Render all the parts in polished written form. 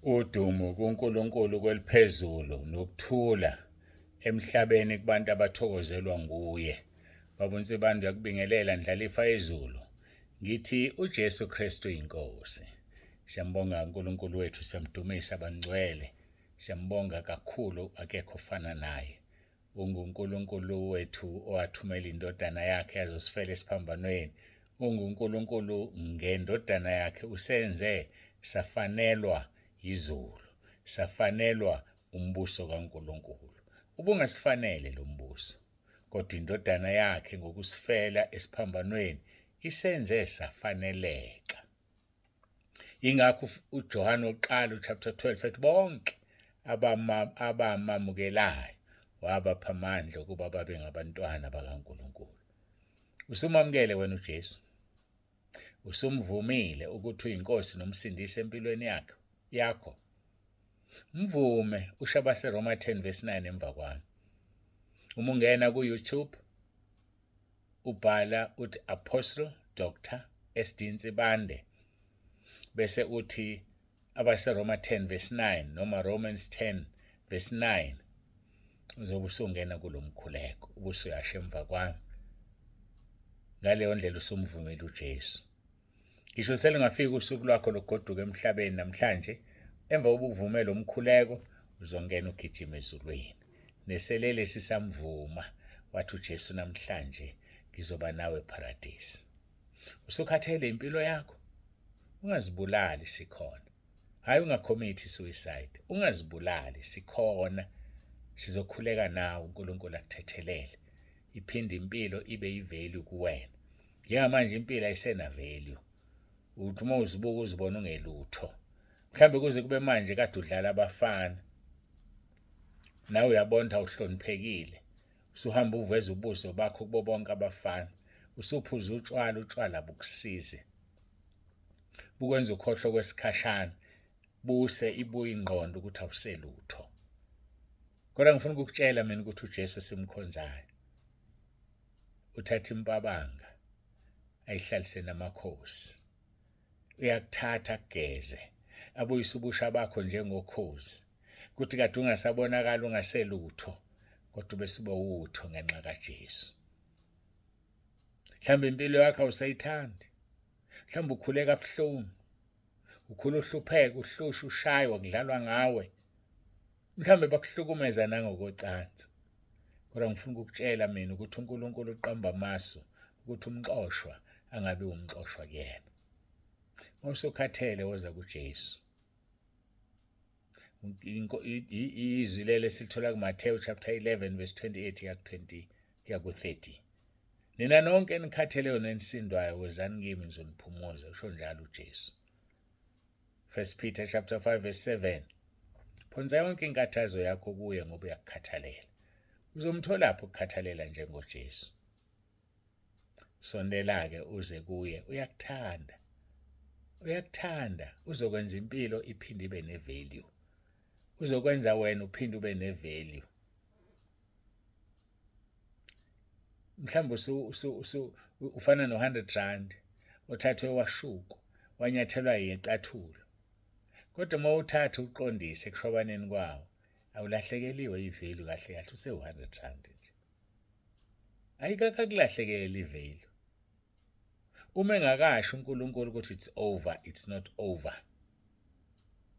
Udumo kuNkulunkulu kweliphezulu nokuthula emhlabeni kubantu abathokozelwa nguye. Baba uNsibanda uyakubingelela ndlalifa ezulu. Ngithi uJesu Kristu inkosi. Siyambonga uNkulunkulu wethu, siyamdumisa abangcwele. Siyambonga kakhulu, akekho ofana naye. UnguNkulunkulu wethu owathumela indodana yakhe yazosifela esiphambanweni. UnguNkulunkulu ngendodana yakhe usenze safanelwa izulu, safanelwa umbuso kaNkulunkulu. Ubungasifanele lo mbuso, kodwa indodana yakhe ngokusifela esiphambanweni isenze safaneleka. Ingakho uJohane oqala chapter 12 ethi bonke abamamukelayo wabapha amandla ukuba babe ngabantwana bakaNkulunkulu. Usumamukele wena uJesu? Usumvumile ukuthi uyinkosi nomsindisi empilweni yakho? Mvume ushabase Roma 10 verse 9 emva kwami. Uma ungena ku-YouTube ubhala uthi Apostle Dr. S.D. Nsibande bese uthi abase Roma 10 verse 9 noma Romans 10 verse 9 uzobe usungena kulomkhuleko ubusuyasha emva kwami. Ngaleyo ndlela usumvumile uJesu. Ngisho selingafika usuku lwakho lokugoduka emhlabeni namhlanje, emva kokuvumela umkhuleko uzongena ugijima ezulwini. Neselele sisamvuma wathi uJesu namhlanje ngizoba nawe eparadise. Usukhathele impilo yakho? Ungazibulali, sikhona. Hayi ungakhomithi suicide. Ungazibulali, sikhona. Sizokhuleka nawe, uNkulunkulu akuthethelele. Iphinde impilo ibe yivalue kuwena. Njengamanje impilo ayisena value. Uthi uma uzibuka uzibona ungelutho. Mhlambe kuze kube manje kade udlala abafana. Nawe uyabona awuhloniphekile. Usuhamba uveza ubuso bakho kubo bonke abafana. Usuphuza utshwala bukusize. Bukwenza ukhohlwa kwesikhashana. Buse ibuye ingqondo ukuthi awuselutho. Kodwa ngifuna ukukutshela mina ukuthi uJesu simkhonzayo uthatha impabanga ayihlalise namakhosi. Uyakuthatha kugeze abuyise ubusha bakho njengokhozi. Kuthi kade ungasabonakala ungaselutho kodwa bese ube utho ngenxa kaJesu. Mhlawumbe impilo yakho awusayithandi. Mhlawumbe ukhuleka kabuhlungu. Ukhula uhlupheka, uhlushwa, ushaywa, kudlalwa ngawe. Mhlawumbe bakuhlukumeza nangokocansi. Kodwa ngifuna ukukutshela mina ukuthi uNkulunkulu uqamba amasu ukuthi umxoshwa angabe umxoshwa kuyena. Mawusukhathele woza kuJesu. Izwi lelo silithola kuMathewu chapter 11 verse 28 kuya ku-30. Nina nonke enikhatheleyo nenisindwayo wozani kimi ngizoniphumuza, usho njalo uJesu. 1 Peter chapter 5 verse 7. Phonsa yonke inkathazo yakho kuye ngoba uyakukhathalela. Uzomtholapho ukukhathalela njengoJesu. Sondela-ke uze kuye, uyakuthanda. Uyakuthanda, uzokwenza impilo iphinde ibe nevalue. Uzokwenza wena uphinde ube nevalue. Mhlawumbe ufana no100 rand othathwe washukwa, wanyathelwa yicathulo. Kodwa uma uthatha uqondise ekushwabaneni kwawo, awulahlekeliwe ivalue kahle kahle use100 rand nje. Ayikakulahlekeli ivalue. Uma engakasho uNkulunkulu ukuthi it's over, it's not over.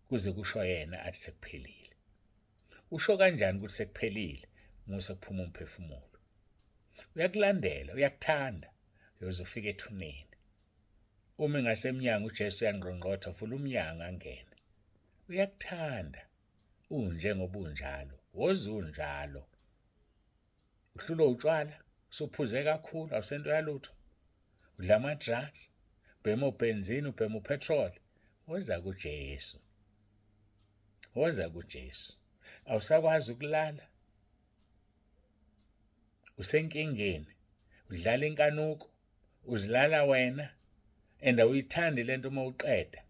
Kuze kusho yena athi sekuphelile. Usho kanjani ukuthi sekuphelile? Musa kuphuma umphefumulo. Uyakulandela, uyakuthanda, uyozofika ethuneni. Uma ngasemnyango uJesu uyangqongqotha, vula umnyango angene. Uyakuthanda, unjengoba unjalo, wozunjalo. Uhlulo utshwala, usuphuze kakhulu, awusento yalutho. Udla ama-drugs, ubhema ubenzini, ubhema upetrol. Woza kuJesu. Woza kuJesu. Awusakwazi ukulala. Usenkingeni, udlala inkanuko, uzilala wena, and awuyithandi lento uma uqeda.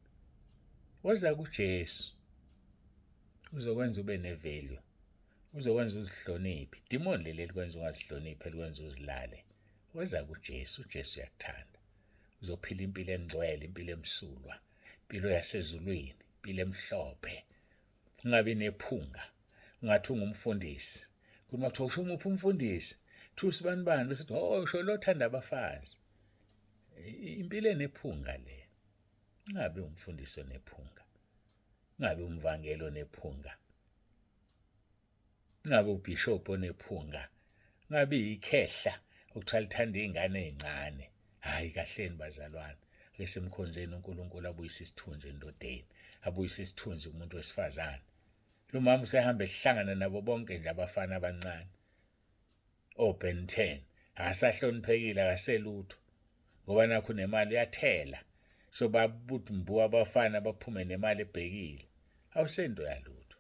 Woza kuJesu. Uzokwenza ube nevalue. Uzokwenza uzihloniphe. Demon leli likwenza ungazihloniphi, likwenza uzilale. Woza kuJesu, uJesu uyakuthanda. Uzophila impilo engcwele, impilo emsulwa, impilo yasezulwini, impilo emhlophe, ungabi nephunga, ungathi ungumfundisi. Kuthi kuthiwa usho umuphi umfundisi? Thusi bani bese usho lo othanda abafazi. Impilo enephunga le. Ungabe umfundisi onephunga. Ungabe umvangelo onephunga. Ungabe ubishop onephunga. Ungabe ikhehla ukuthiwa lithanda izingane ezincane. Hayi kahleni bazalwane. Ake simkhonzeni uNkulunkulu abuyise isithunzi endodeni, abuyise isithunzi kumuntu wesifazane. Lo mama usehamba ehlangana nabo bonke nje abafana abancane. Ben 10 akasahloniphekile akaselutho ngoba nakho nemali yathela. So babuthi mbu abafana baphume nemali ebhekile. Awusento yalutho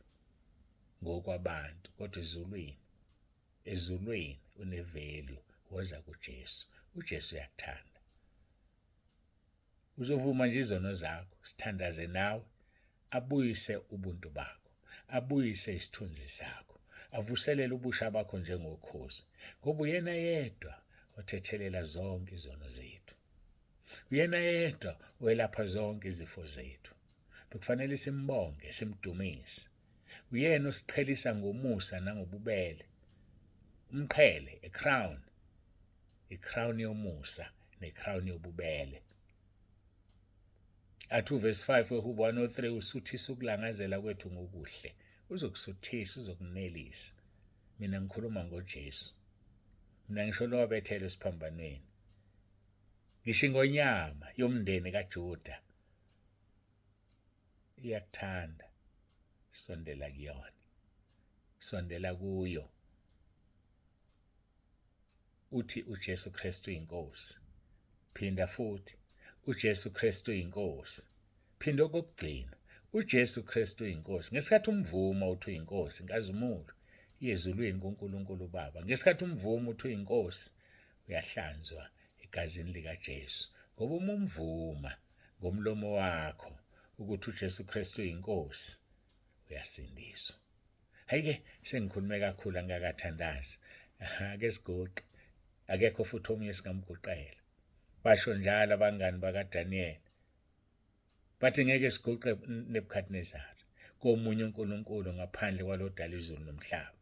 ngokwabantu kodwa ezulwini unevalue woza kuJesu. uJesu uyakuthanda. Uzovuma nje izono zakho, sithandaze nawe, abuyise ubuntu bakho, abuyise isithunzi sakho, avuselele ubusha bakho njengokhozi, ngoba uyena yedwa othethelela zonke izono zethu. Uyena yedwa welapha zonke izifo zethu. Bekufanele simbonge, simdumise. Uyena osiqhelisa ngomusa nangobubele. Umqhele, i-crown yomusa ne-crown yobubele. Athi verse 5 weHubo 103 usuthisa ukulangazela kwethu ngokuhle. Uzokusuthisa, uzokunelisa. Mina ngikhuluma ngoJesu. Mina ngisho lo wabethelwe esiphambanweni. Ngisho ngonyama yomndeni kaJuda. Iyakuthanda. Sondela kuyona. Sondela kuyo. Uthi uJesu Kristu inkosi. Phinda futhi uJesu Kristu inkosi. Phinda okugcina uJesu Kristu inkosi. Ngesikhathi umvumo uthi inkosi ngazumulo yezulwini kuNkulunkulu Baba. Ngesikhathi umvumo uthi inkosi uyahlanzwa egazini likaJesu. Ngoba umvuma ngomlomo wakho ukuthi uJesu Kristu inkosi uyasindiswa. Hayike sengikhulume kakhulu angakathandazi. Ake sigoqe. Akekho futhi omunye singamguqela. Basho njalo abangani bakaDaniel. Bathi ngeke siguqe Nebukadnezar komunye uNkulunkulu ngaphandle kwalodala izulu nomhlaba.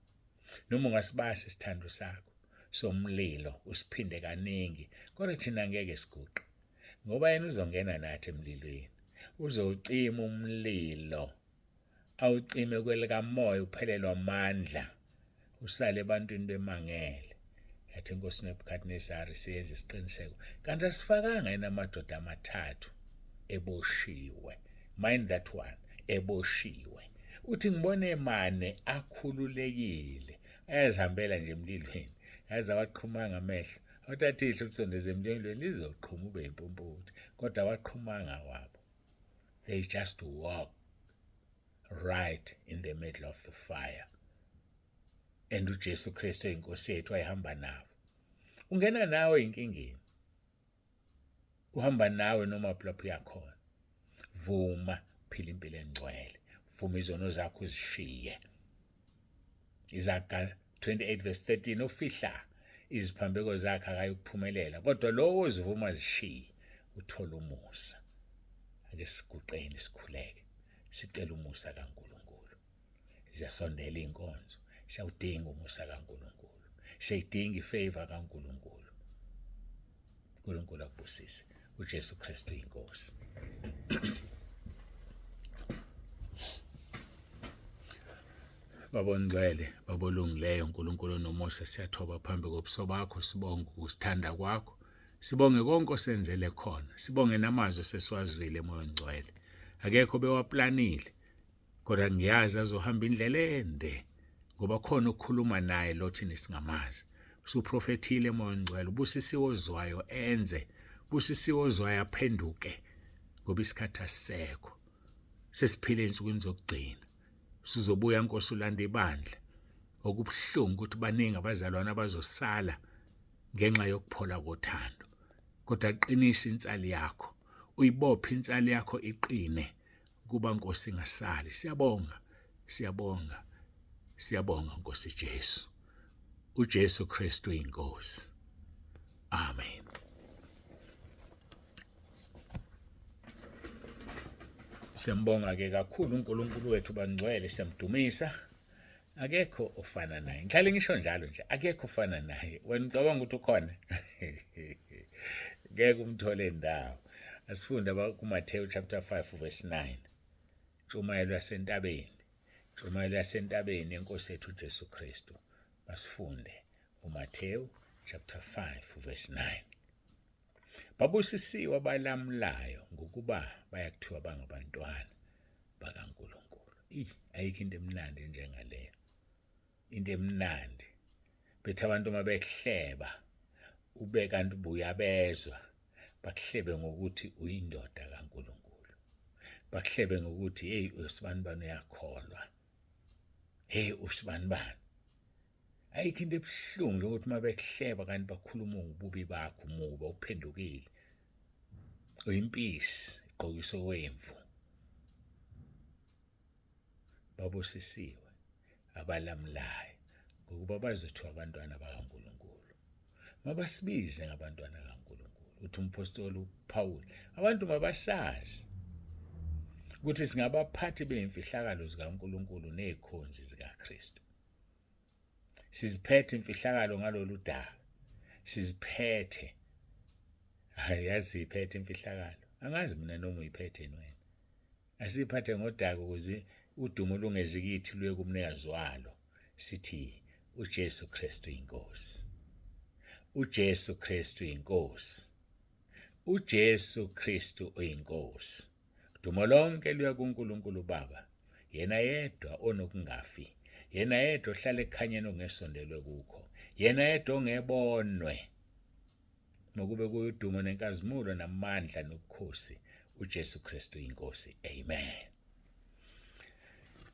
Noma ungasibasa isithando sakho somlilo usiphinde kaningi, kodwa thina ngeke siguqe. Ngoba yena uzongena nathi emlilweni. Uzocima umlilo. Awucime kwelika moya uphelelwa amandla. Usale ebantwini bemangele. Yathi inkosi Nebukadnezar siyenza isiqiniseko. Kanti asifakanga yena amadoda amathathu eboshiwe. Mind that one, eboshiwe. Uthi ngibone mane akhululekile. Ayazihambela nje emlilweni. Yaza waqhumanga amehlo. Awuthathile ukusondeza emlilweni lizoqhuma ube impumputhi. Kodwa waqhumanga wabo. They just walk right in the middle of the fire. And uJesu Kristu inkosi yethu ayihamba nabo. Ungena nawe inkingeni. Uhamba nawe noma lapho uyakhona. Vuma phila impilo engcwele. Vuma izono zakho uzishiye. Izaga 28 verse 13 ofihla iziphambeko zakhe akayikuphumelela. Kodwa lowo ozivuma zishiye uthola umusa. Ake siguqeni sikhuleke. Sicela umusa kaNkulunkulu. Siyasondela inkonzo. Siyawudinga umusa kaNkulunkulu. Siyayidinga ifavor kaNkulunkulu. uNkulunkulu akubusise. uJesu Kristu inkosi. Babongcwele, babolungileyo uNkulunkulu nomusa siyathoba phambi kobuso bakho, sibonge ukusithanda kwakho. Sibonge konke osenzele khona. Sibonge namazwi sesiwazwile emoyeni ngcwele. Akekho bewaplanile. Kodwa ngiyazi azohamba indlela ende. Ngoba khona ukukhuluma naye lo thina singamazi. Usuprofethile emoyeni ngcwele, ubusisiwe ozwayo enze, ubusisiwe ozwayo aphenduke. Ngoba isikhathi asisekho. Sesiphile insukwini zokugcina. Sizobuya Nkosi ulanda ibandla. Okubuhlungu ukuthi baningi abazalwana abazosala ngenxa yokuphola kothando. Kodwa qinisa insali yakho. Uyibophe insali yakho iqine kuba Nkosi ingasali. Siyabonga. Siyabonga. Siyabonga Nkosi Jesu. uJesu Kristu inkosi. Amen. Siyambonga-ke kakhulu uNkulunkulu wethu bangcwele, siyamdumisa. Akekho ofana naye. Ngihlale ngisho njalo nje, akekho ofana naye. Wena ucabanga ukuthi ukhona? Ngeke umthole ndawo. Asifunde kuMathewu chapter 5 verse 9. Intshumayelo yasentabeni. Intshumayelo yasentabeni yenkosi yethu uJesu Kristu. Basifunde uMathewu chapter 5 verse 9. Babusisiwe abalamulayo ngokuba bayakuthiwa bangabantwana bakaNkulunkulu. Ayikho into emnandi njengaleyo. Into emnandi. Bethi abantu mabekuhleba ube kanti ubuyabezwa. Bakuhlebe ngokuthi uyindoda kaNkulunkulu. Bakuhlebe ngokuthi hey usibani bani uyakholwa. Hey usibani bani. Ayikho into ebuhlungu ukuthi mabekuhleba kanti bakhuluma ngobubi bakho umuba uphendukile. Uyimpisi igqokiso wemvu. Babusisiwe abalamulayo ngokuba bazothiwa abantwana bakaNkulunkulu. Mabasibize ngabantwana kaNkulunkulu. Uthi umpostoli uPaul, abantu mabasazi ukuthi singabaphathi beimfihlakalo zikaNkulunkulu nezikhonzi zikaKristu. Siziphethe imfihlakalo ngalolu daba. Siziphethe. Ayazi iphethe imfihlakalo. Angazi mina noma uyiphethe wena. Asiphathe ngodaka ukuze udumo lungezi kithi luye kumnikazi walo. Sithi uJesu Kristu inkosi. uJesu Kristu inkosi. uJesu Kristu uyinkosi. Dumo lonke luya kuNkulunkulu Baba. Yena yedwa onokungafi. Yena yedwa ohlala ekhanyeni ongesondelwe kukho. Yena yedwa ongebonwe. Nokube kuyidumo nenkazimulo namandla nobukhosi uJesu Kristu inkosi. Amen.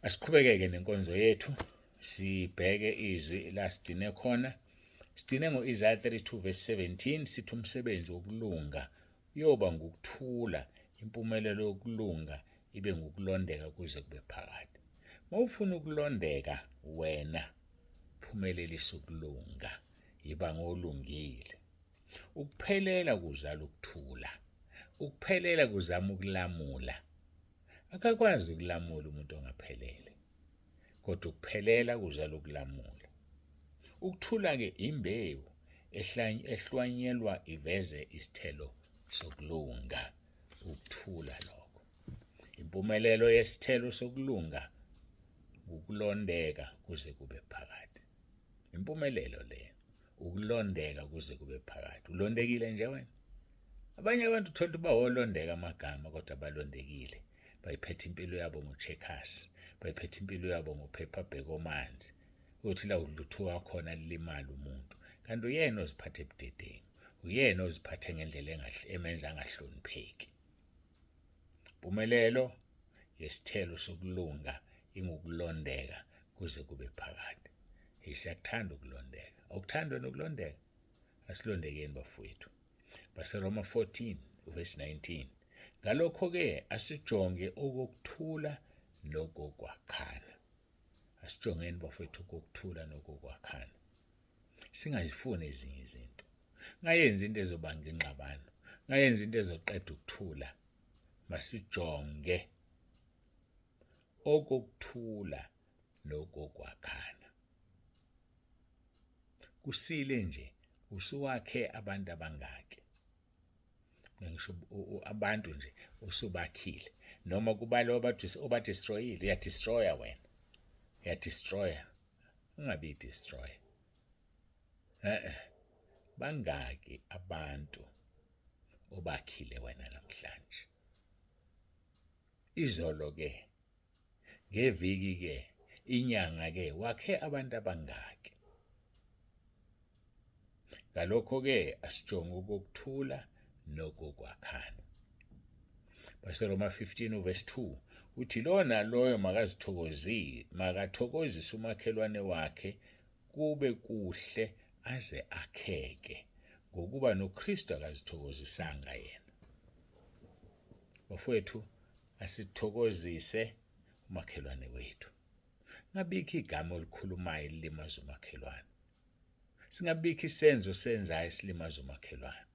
Asiqhubekeke nenkonzo yethu. Sibheke izwi la sidine khona. Sidine ngo-Isaiah 32 verse 17 sithi umsebenzi wokulunga uyoba ngokuthula, impumelelo yokulunga ibe ngokulondeka kuze kube phakade. Mawufuna ukulondeka wena phumelelisa ukulunga, yiba ngolungile. Ukuphelela kuzala ukuthula. Ukuphelela kuzama ukulamula. Akakwazi ukulamula umuntu ongaphelele. Kodwa ukuphelela kuzala ukulamula. Ukuthula-ke imbewu ehlwanyelwa iveze isithelo sokulunga. Ukuthula lokho. Impumelelo yesithelo sokulunga ukulondeka kuze kube phakade. Impumelelo le ukulondeka kuze kube phakade. Ulondekile nje wena? Abanye abantu uthola bawolondeka amagama kodwa balondekile. Bayiphethe impilo yabo ngoCheckers, bayiphethe impilo yabo ngophepha bhekomanzi. Uthi la udluthuka khona lilimala umuntu. Kanti uyena oziphathe ebudedengu. Uyena oziphathe ngendlela emenza angahlonipheki. Impumelelo yesithelo sokulunga ingukulondeka kuze kube phakade. Siyakuthanda ukulondeka. Awukuthandwe nokulondeka? Asilondekeni bafowethu. BaseRoma 14 verse 19. Ngalokho-ke asijonge okokuthula nokokwakhana. Asijongeni bafowethu okokuthula nokokwakhana. Singazifuni ezinye izinto. Ngayenza into ezobanga ingxabano. Ngayenza into ezoqeda ukuthula. Masijonge okokuthula nokokwakhana. Kusile nje usuwakhe abantu abangaki. Ngisho abantu nje usubakhile. Noma kubalo obadestroyile, uyadestroya wena. Uyadestroya. Ungabi destroy. Bangaki abantu obakhile wena namhlanje. Izolo ke, ngeviki ke, inyanga ke wakhe abantu abangaki. Ngalokho ke asijonge ukuthula nokokwakhana. BaseRoma 15 verse 2 uthi lona loyo makathokozise umakhelwane wakhe kube kuhle aze akheke ngokuba noKristu akazithokozisanga yena. Bafowethu asithokozise umakhelwane wethu. Ngabikho igama olikhulumayo elimaza umakhelwane. Singabikho isenzo senzayo esilimaza umakhelwane.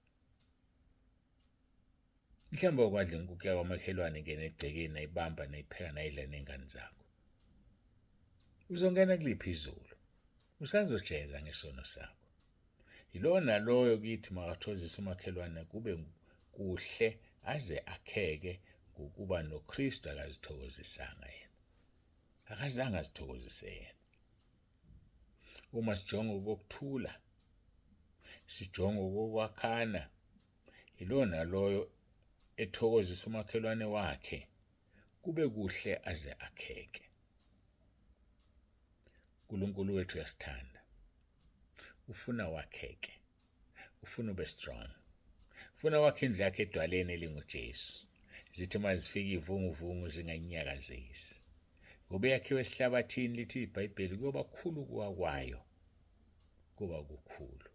Mhlawumbe ukwadla inkukhu yakwamakhelwane ngena egcekeni nayibamba nayipheka nayidla ney'ngane zakho. Uzongena kuliphi izulu? Usazojeza ngesono sakho. Yilo naloyo kithi makathokozise umakhelwane kube kuhle aze akheke ngokuba noKristu akazithokozisanga yena. Akazange azithokozise yena. Uma sijonga ukuthula, sijonga ukwakhana, yilo naloyo ethokozisa umakhelwane wakhe kube kuhle aze akheke. uNkulunkulu wethu uyasithanda. Ufuna wakheke. Ufuna ube strong. Ufuna wakhe indlu yakhe edwaleni elinguJesu. Zithi mazifika ivunguvungu zinganyakazisi. Ngoba yakhiwe esihlabathini lithi iBhayibheli kuyoba kukhulu kwayo. Kuba kukhulu.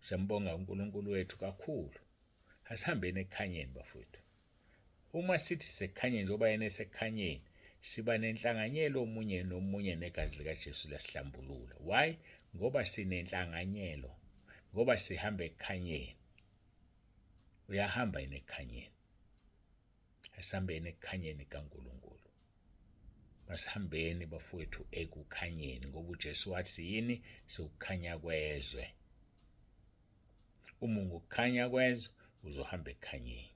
Siyambonga uNkulunkulu wethu kakhulu. Asihambeni ekhanyeni bafowethu. Uma sithi sekukhanyeni njengoba yena esekukhanyeni, siba nenhlanganyelo omunye nomunye negazi likaJesu lasihlambulula. Why? Ngoba sinenhlanganyelo. Ngoba sihamba ekukhanyeni. Uyahamba ekhanyeni. Asihambeni ekukhanyeni kaNkulunkulu. Masihambeni bafowethu ekukhanyeni ngoba uJesu wathi yini? Sikukhanya kwezwe. Uma ukukhanya kwezwe uzohamba ekukhanyeni.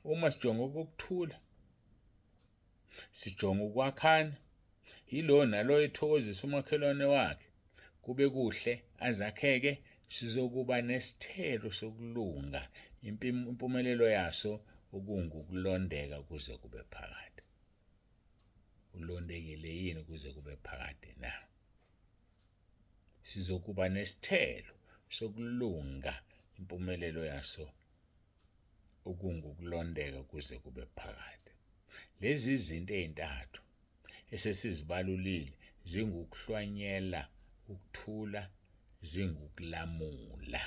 Uma sijonga ukuthula, sijonga ukwakhana, yilo nalo ethokozisa umakhelwane wakhe, kube kuhle azakheke, sizokuba nesithelo sokulunga, impumelelo yaso okungukulondeka kuze kube phakade. Ulondekile yini kuze kube phakade na? Sizokuba nesithelo sokulunga, impumelelo yaso okungukulondeka kuze kube phakade. Lezi zinto ezintathu esesizibalulile zingukuhlwanyela ukuthula, zingukulamula.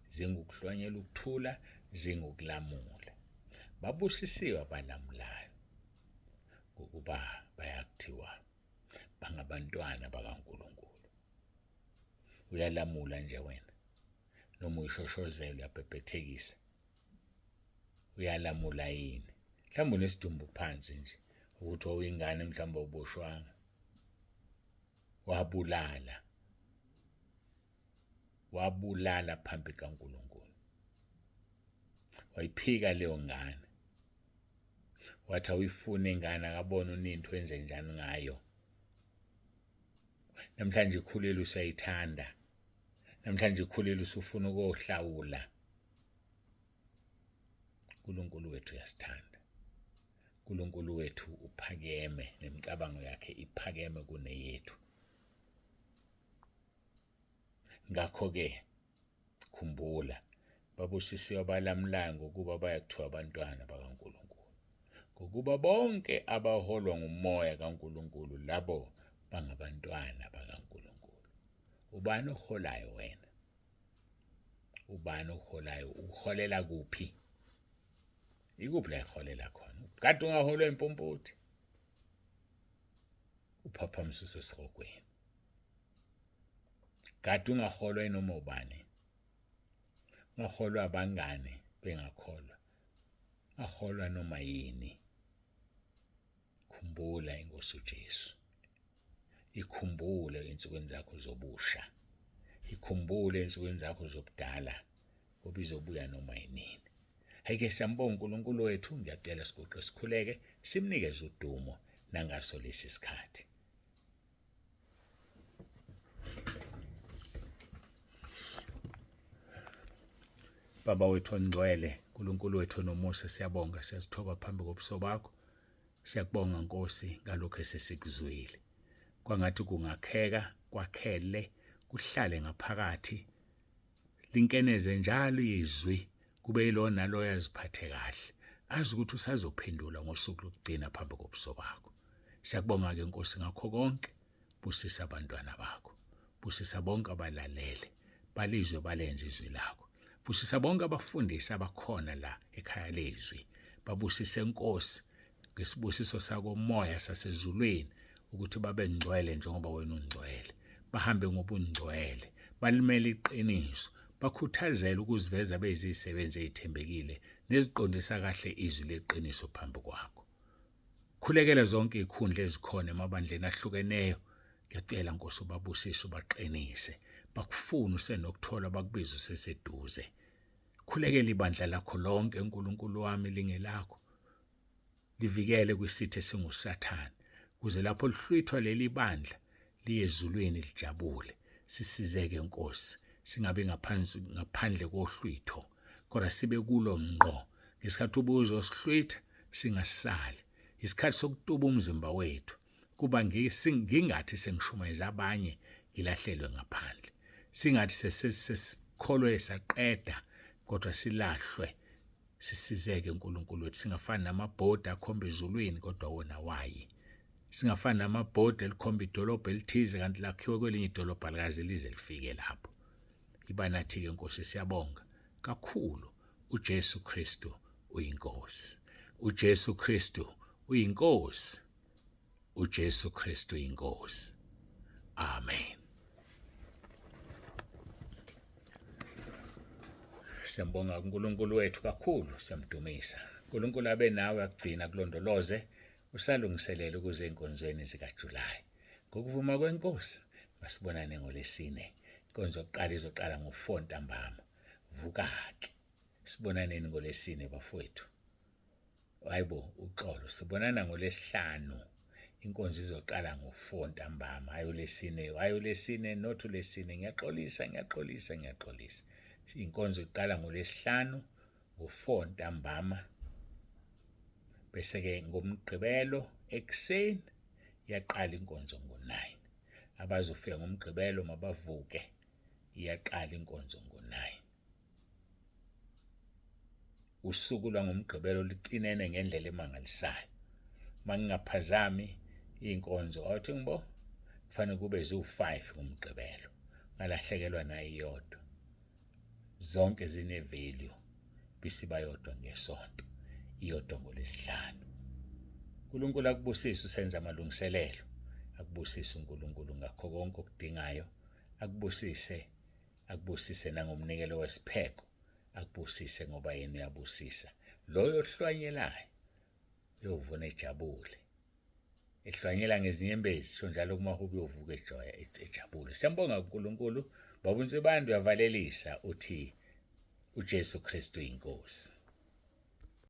Zingukuhlwanyela ukuthula, zingukulamula. Babusisiwe abalamulayo ngokuba bayakuthiwa bangabantwana bakaNkulunkulu. Uyalamula nje wena. Noma uyishoshozela uyabhebhethekisa. Uyalamula yini? Mhlawumbe unesidumbu phansi nje ukuthi wawuyingane mhlawumbe uboshwanga. Wabulala phambi kaNkulunkulu. Wayiphika leyo ngane. Wathi awuyifuna ingane akabona uninto wenze njani ngayo. Namhlanje ikhulile usayithanda. Namhlanje ikhulile usufuna ukuhlawula. uNkulunkulu wethu uyasithanda. uNkulunkulu wethu uphakeme nemicabango yakhe iphakeme kuneyethu. Ngakho ke khumbula babusisiwe abalamulayo ngokuba bayakuthiwa abantwana bakaNkulunkulu. Ngokuba bonke abaholwa ngumoya kaNkulunkulu labo bangabantwana bakaNkulunkulu. Ubani oholayo wena? Ubani oholayo? Uholela kuphi? Ikuphi la iholela khona? Kade ungaholwa impompothi. Uphaphamisa usesirhogweni. Kade ungaholwa inoma ubani. Ungaholwa abangane bengakholwa. Aholwa noma yini. Khumbula inkosi uJesu. Ikhumbule insukwini zakho zobusha. Ikhumbule insukwini zakho zobudala ngoba izobuya noma yinini. Hayike siyambonga uNkulunkulu wethu, ngiyacela sigoqe sikhuleke simnikeze udumo nangaso lesi sikhathi. Baba wethu ongcwele, uNkulunkulu wethu nomusa, siyabonga, siyazithoba phambi kobuso bakho. Siyakubonga Nkosi ngalokho esesikuzwile. Kwangathi kungakheka, kwakhele, kuhlale ngaphakathi. Linkeneze njalo izwi kube yilo nalo yaziphathe kahle. Azi ukuthi usazophendula ngosuku lokugcina phambi kobuso bakho. Siyakubonga ke Nkosi ngakho konke. Busisa abantwana bakho. Busisa bonke abalalele. Balizwe balenze izwi lakho. Busisa bonke abafundisi abakhona la ekhaya lezwi. Babusise Nkosi ngesibusiso sako moya sasezulwini ukuthi babe ngcwele njengoba wena ungcwele. Bahambe ngobungcwele. Balimele iqiniso. bakhuthazela ukuziveza beyizisebenzi ezithembekile neziqondisa kahle izwi leqiniso phambi kwakho. Khulekela zonke izikhundla ezikhona emabandleni ahlukeneyo. Ngiyacela Nkosi ubabusise ubaqinise, bakufuna usenokuthola bakubize useseduze. Khulekela ibandla lakho lonke uNkulunkulu wami lingelakho. Livikele kwisithe singuSathane, kuze lapho lihlwithwa leli bandla liye ezulwini lijabule. Sisizeke Nkosi, singabe ngaphandle kohlwitho, kodwa sibe kulo ngqo. Ngesikhathi ubuzo osihlwitha singasali. Isikhathi sokutuba umzimba wethu, kuba ngingathi sengishumayeza abanye ngilahlelwe ngaphandle. Singathi sesikholwe saqeda, kodwa silahlwe. Sisizeke uNkulunkulu wethu, singafani namabhodi akhomba ezulwini kodwa wona wayi. Singafani namabhodi elikhomba idolobha elithize kanti lakhiwe kwelinye idolobha likaze lize lifike lapho. Iba nathi-ke Nkosi siyabonga kakhulu. uJesu Kristu uyinkosi. uJesu Kristu uyinkosi. uJesu Kristu uyinkosi. Amen. Siyambonga uNkulunkulu wethu kakhulu, siyamdumisa. uNkulunkulu abe nawe akugcina kulondoloze usalungiselele ukuze enkonzweni zikaJulayi. Ngokuvuma kwenkosi masibonane ngoLesine. Inkonzo yokuqala izoqala ngo-4 ntambama. Vuka-ke sibonaneni ngoLesine bafowethu. Hayibo uxolo, sibonana ngoLesihlanu. Inkonzo izoqala ngo-4 ntambama. Ayolesine not uLesine. Ngiyaxolisa. Inkonzo iqala ngoLesihlanu ngo-4 ntambama. Bese-ke ngomgqibelo ekuseni iyaqala inkonzo ngo-9. Abazofika ngomgqibelo mabavuke, iyaqala inkonzo ngo-9. Usuku lwangomgqibelo licinene ngendlela emangalisayo. Mangingaphazami inkonzo awuthi ngibo kufanele kube zu-5 ngomgqibelo, ngalahlekelwa nayo iyodwa. Zonke zine-value, bisiba yodwa ngesonto, iyodwa ngoLesihlanu. uNkulunkulu akubusise usenza amalungiselelo. Akubusise uNkulunkulu ngakho konke okudingayo. Akubusise nangomnikelo wesipheko. Akubusise ngoba yena uyabusisa. Loyo ohlwanyelayo uyovuna ejabule. Ehlwanyela ngezinyembezi njalo kumahubo uyovuka ejabule. Siyambonga uNkulunkulu. Baba uNsibande uyavalelisa uthi uJesu Kristu uyinkosi.